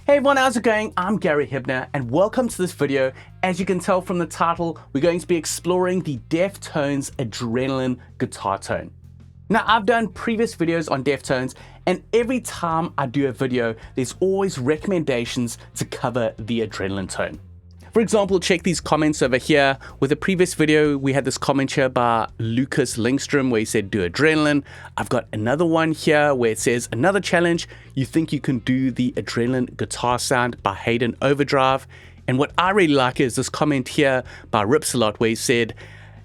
Hey everyone, how's it going? I'm Gary Hibner and welcome to this video. As you can tell from the title, we're going to be exploring the Deftones Adrenaline Guitar Tone. Now, I've done previous videos on Deftones, and every time I do a video, there's always recommendations to cover the Adrenaline Tone. For example, check these comments over here. With the previous video, we had this comment here by Lucas Lindstrom where he said, do Adrenaline. I've got another one here where it says, another challenge, you think you can do the Adrenaline guitar sound by Hayden Overdrive. And what I really like is this comment here by Riffs where he said,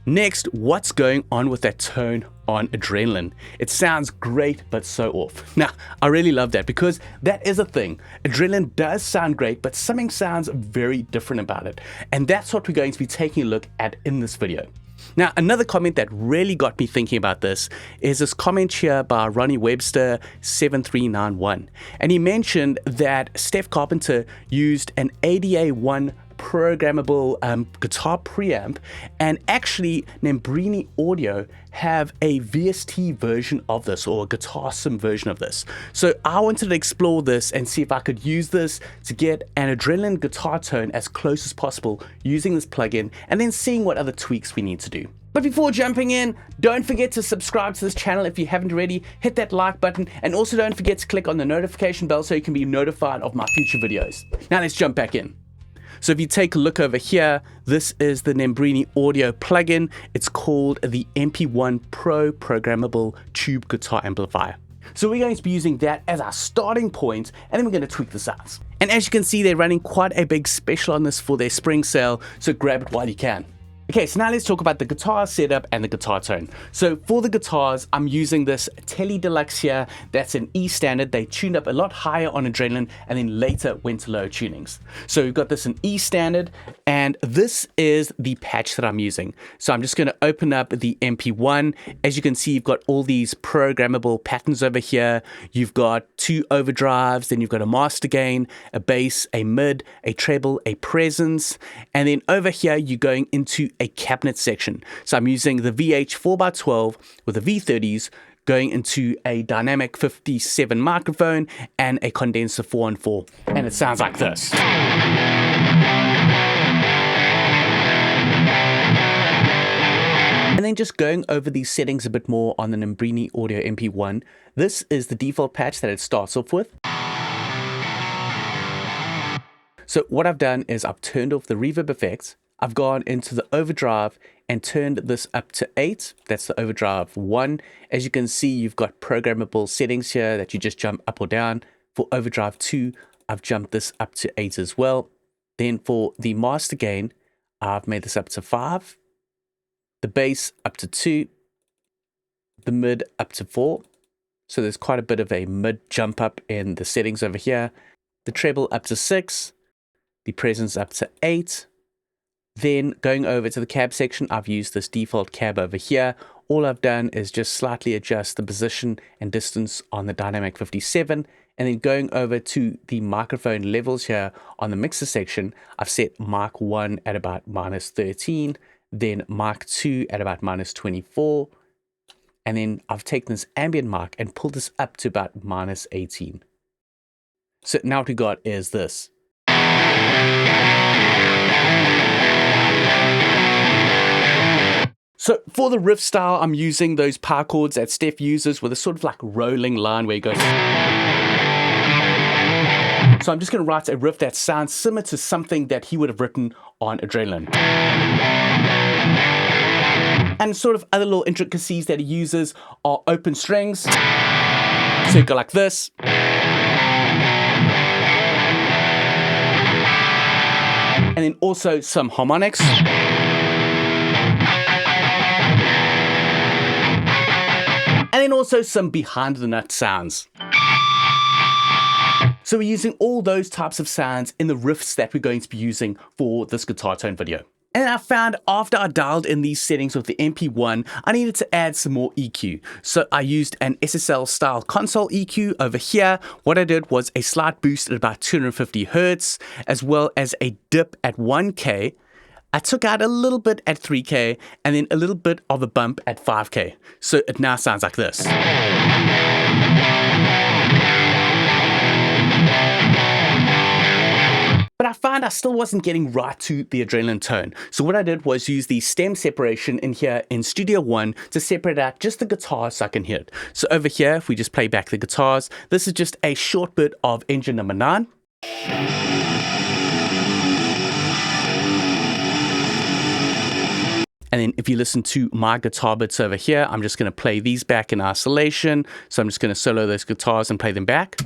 next, what's going on with that tone on Adrenaline? It sounds great, but so off. Now, I really love that because that is a thing. Adrenaline does sound great, but something sounds very different about it. And that's what we're going to be taking a look at in this video. Now, another comment that really got me thinking about this is this comment here by Ronnie Webster 7391. And he mentioned that Steph Carpenter used an ADA1 programmable guitar preamp, and actually Nembrini Audio have a VST version of this, or a guitar sim version of this. So I wanted to explore this and see if I could use this to get an Adrenaline guitar tone as close as possible using this plugin, and then seeing what other tweaks we need to do. But before jumping in, don't forget to subscribe to this channel if you haven't already. Hit that like button, and also don't forget to click on the notification bell so you can be notified of my future videos. Now let's jump back in. So if you take a look over here, this is the Nembrini Audio plugin. It's called the MP1 Pro Programmable Tube Guitar Amplifier. So we're going to be using that as our starting point, and then we're going to tweak the sounds. And as you can see, they're running quite a big special on this for their spring sale, so grab it while you can. Okay, so now let's talk about the guitar setup and the guitar tone. So for the guitars, I'm using this Tele Deluxe here. That's an E standard. They tuned up a lot higher on Adrenaline and then later went to low tunings. So we've got this in E standard, and this is the patch that I'm using. So I'm just going to open up the MP1. As you can see, you've got all these programmable patterns over here. You've got two overdrives, then you've got a master gain, a bass, a mid, a treble, a presence, and then over here you're going into a cabinet section. So I'm using the VH 4x12 with the V30s going into a dynamic 57 microphone and a condenser 4-on-4, and it sounds like this. And then just going over these settings a bit more on the Nembrini Audio MP1, this is the default patch that it starts off with. So what I've done is I've turned off the reverb effects. I've gone into the overdrive and turned this up to 8. That's the overdrive 1. As you can see, you've got programmable settings here that you just jump up or down. For overdrive 2, I've jumped this up to 8 as well. Then for the master gain, I've made this up to 5. The bass up to 2. The mid up to 4. So there's quite a bit of a mid jump up in the settings over here. The treble up to 6. The presence up to 8. Then going over to the cab section, I've used this default cab over here. All I've done is just slightly adjust the position and distance on the dynamic 57. And then going over to the microphone levels here on the mixer section, I've set mic 1 at about -13, then mic 2 at about -24. And then I've taken this ambient mic and pulled this up to about -18. So now what we got is this. So for the riff style, I'm using those power chords that Steph uses with a sort of like rolling line where he goes. So I'm just going to write a riff that sounds similar to something that he would have written on Adrenaline. And sort of other little intricacies that he uses are open strings. So you go like this. And then also some harmonics. And then also some behind the nut sounds. So we're using all those types of sounds in the riffs that we're going to be using for this guitar tone video. And I found after I dialed in these settings with the MP1, I needed to add some more EQ. So I used an SSL style console EQ over here. What I did was a slight boost at about 250 Hertz, as well as a dip at 1K. I took out a little bit at 3K and then a little bit of a bump at 5K. So it now sounds like this. but I found I still wasn't getting right to the adrenaline tone. So what I did was use the stem separation in here in Studio One to separate out just the guitars so I can hear it. So over here, if we just play back the guitars, this is just a short bit of engine number 9. And then if you listen to my guitar bits over here, I'm just going to play these back in isolation. So I'm just going to solo those guitars and play them back.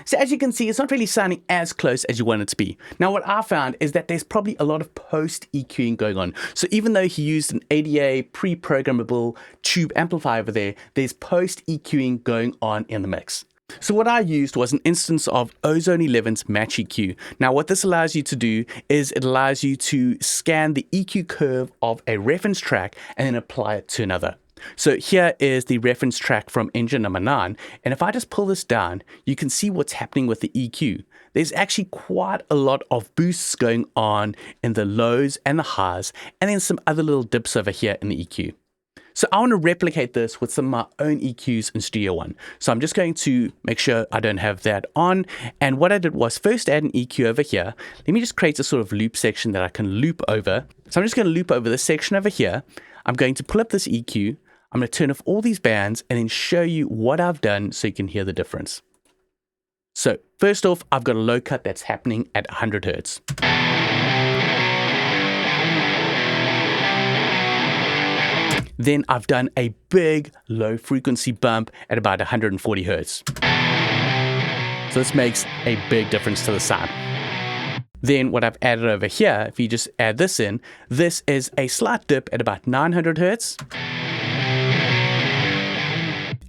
So as you can see, it's not really sounding as close as you want it to be. Now what I found is that there's probably a lot of post-EQing going on. So even though he used an ADA pre-programmable tube amplifier over there, there's post-EQing going on in the mix. So what I used was an instance of Ozone 11's Match EQ. Now what this allows you to do is it allows you to scan the EQ curve of a reference track and then apply it to another. So here is the reference track from engine number 9, and if I just pull this down, you can see what's happening with the EQ. There's actually quite a lot of boosts going on in the lows and the highs, and then some other little dips over here in the EQ. So I want to replicate this with some of my own EQs in Studio One. So I'm just going to make sure I don't have that on. And what I did was first add an EQ over here. Let me just create a sort of loop section that I can loop over. So I'm just going to loop over this section over here. I'm going to pull up this EQ. I'm going to turn off all these bands and then show you what I've done so you can hear the difference. So first off, I've got a low cut that's happening at 100 Hertz. Then I've done a big low frequency bump at about 140 Hertz. So this makes a big difference to the sound. Then what I've added over here, if you just add this in, this is a slight dip at about 900 Hertz.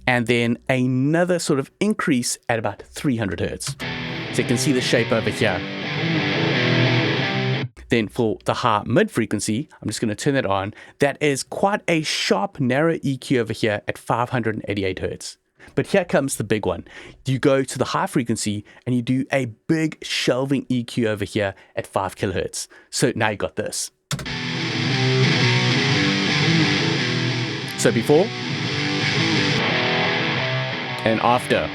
And then another sort of increase at about 300 Hertz. So you can see the shape over here. Then for the high mid frequency, I'm just going to turn that on. That is quite a sharp, narrow EQ over here at 588 Hertz. But here comes the big one. You go to the high frequency and you do a big shelving EQ over here at 5 kilohertz. So now you got this. So before and after.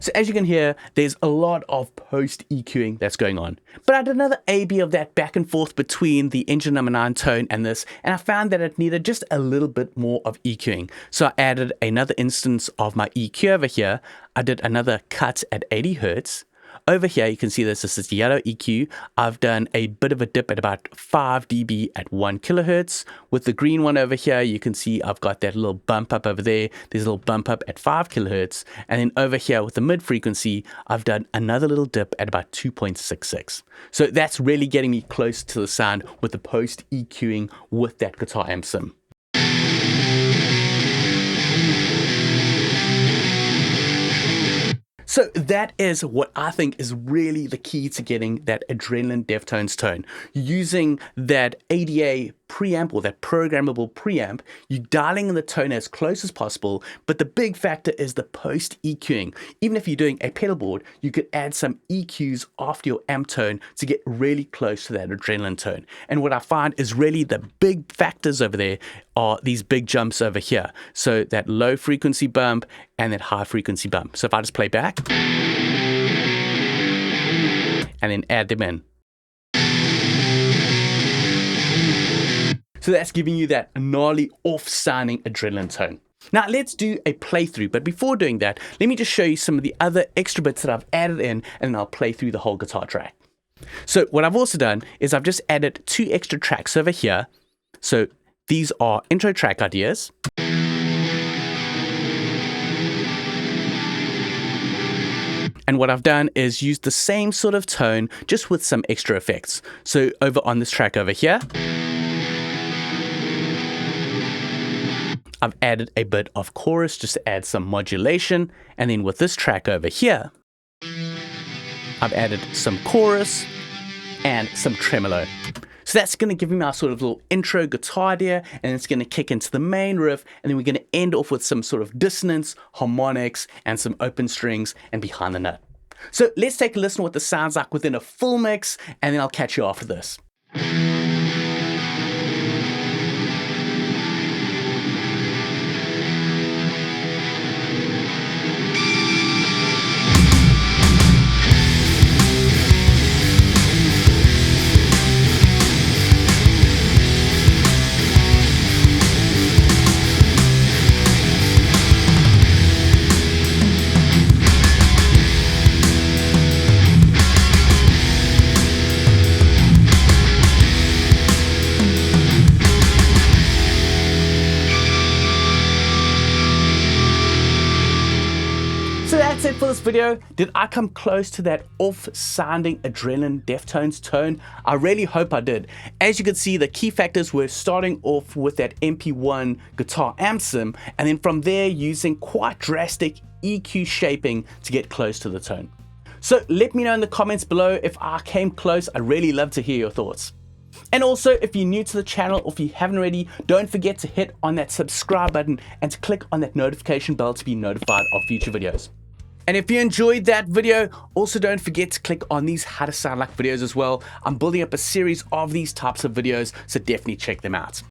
So as you can hear, there's a lot of post-EQing that's going on. But I did another A/B of that back and forth between the engine number 9 tone and this, and I found that it needed just a little bit more of EQing. So I added another instance of my EQ over here. I did another cut at 80 Hertz. Over here, you can see this is the yellow EQ. I've done a bit of a dip at about 5 dB at 1 kilohertz. With the green one over here, you can see I've got that little bump up over there. There's a little bump up at 5 kilohertz. And then over here with the mid frequency, I've done another little dip at about 2.66. So that's really getting me close to the sound with the post EQing with that guitar amp sim. So that is what I think is really the key to getting that adrenaline Deftones tone. Using that ADA preamp or that programmable preamp, you're dialing in the tone as close as possible, but the big factor is the post EQing. Even if you're doing a pedal board, you could add some EQs after your amp tone to get really close to that adrenaline tone. And what I find is really the big factors over there are these big jumps over here. So that low frequency bump and that high frequency bump. So if I just play back and then add them in. So that's giving you that gnarly off-sounding adrenaline tone. Now let's do a playthrough, but before doing that, let me just show you some of the other extra bits that I've added in, and then I'll play through the whole guitar track. So what I've also done is I've just added 2 extra tracks over here. So these are intro track ideas. And what I've done is used the same sort of tone, just with some extra effects. So over on this track over here, I've added a bit of chorus just to add some modulation. And then with this track over here, I've added some chorus and some tremolo. So that's going to give me my sort of little intro guitar idea, and it's going to kick into the main riff, and then we're going to end off with some sort of dissonance, harmonics, and some open strings and behind the nut. So let's take a listen to what this sounds like within a full mix, and then I'll catch you after this. for this video, did I come close to that off-sounding Adrenaline Deftones tone? I really hope I did. As you can see, the key factors were starting off with that MP1 guitar amp sim, and then from there using quite drastic EQ shaping to get close to the tone. So let me know in the comments below if I came close. I'd really love to hear your thoughts. And also, if you're new to the channel, or if you haven't already, don't forget to hit on that subscribe button and to click on that notification bell to be notified of future videos. And if you enjoyed that video, also don't forget to click on these how to sound like videos as well. I'm building up a series of these types of videos, so definitely check them out.